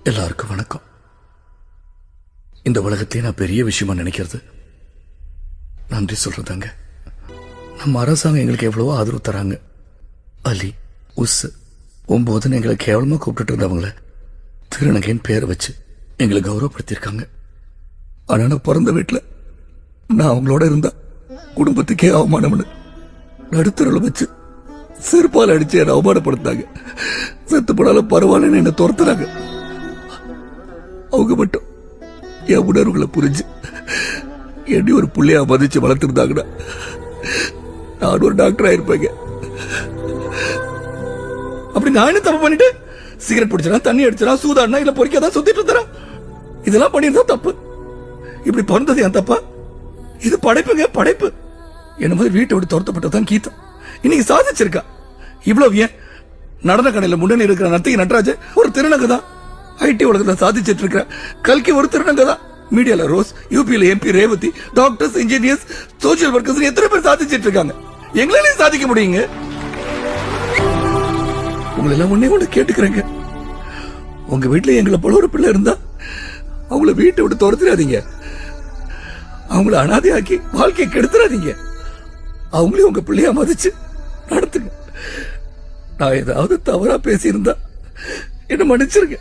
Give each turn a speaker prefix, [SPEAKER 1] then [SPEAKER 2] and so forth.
[SPEAKER 1] எல்லாருக்கும் வணக்கம். இந்த உலகத்தையே நான் பெரிய விஷயமா நினைக்கிறது நன்றி சொல்றதாங்க. நம்ம அரசாங்கம் எங்களுக்கு எவ்வளவோ ஆதரவு தராங்க. அலி, உஸ், 9 எங்களை கேவலமா கூப்பிட்டு இருந்தவங்கள திருநங்கையின் பேரை வச்சு எங்களை கௌரவப்படுத்தியிருக்காங்க. ஆனா நான் பிறந்த வீட்டுல நான் அவங்களோட இருந்தா குடும்பத்துக்கே அவமானம்னு நடுத்தரவுல வச்சு செருப்பால் அடிச்சு என்னை அவமானப்படுத்தாங்க. செத்து போனாலும் பரவாயில்லன்னு என்ன துரத்துறாங்க. அவங்க மட்டும் என் உணர்வுகளை புரிஞ்சு என்னை ஒரு புள்ளையா மதிச்சு வளர்த்துருந்தாங்கன்னா நான் ஒரு டாக்டர் ஆயிருப்பேங்க. அப்படி நான் என்ன தப்பு பண்ணிட்டு சிகரெட் பிடிச்சா, தண்ணி அடிச்சா, சூதாடினா இல்ல பொறிக்காதான் சுத்திட்டு இருந்தான். இதெல்லாம் பண்ணிருந்தா தப்பு. இப்படி பிறந்தது என் தப்பா? இது படைப்புங்க, படைப்பு. என்ன மாதிரி வீட்டை விட்டு துரத்தப்பட்டதான் கீதா இன்னைக்கு சாதிச்சிருக்கா. இவ்வளவு ஏன் நடன கடையில முன்னணி இருக்கிற நர்த்தகி நடராஜ ஒரு திருநங்கை தான். ஐடி உலகத்துல சாதிச்சிட்டு இருக்கிற கல்கி ஒரு திருநங்கை தான். மீடியால ரோஸ், யூபியில MP Revathi, doctors, engineers, social workers எத்தனை பேர் சாதிச்சிட்டு இருக்காங்க. எங்களாலையும் சாதிக்க முடியுங்க. உங்களை எல்லாம் ஒன்னே ஒன்று கேட்டுக்கிறேங்க. உங்க வீட்டுல எங்களை போல ஒரு பிள்ளை இருந்தா அவங்கள வீட்டை விட்டு துரத்துறாதீங்க. அவங்கள அனாதையாக்கி வாழ்க்கையை கெடுத்துறாதீங்க. அவங்களையும் உங்க பிள்ளையா மதிச்சு நடத்துங்க. நான் ஏதாவது தவறா பேசியிருந்தா என்ன மன்னிச்சிருங்க.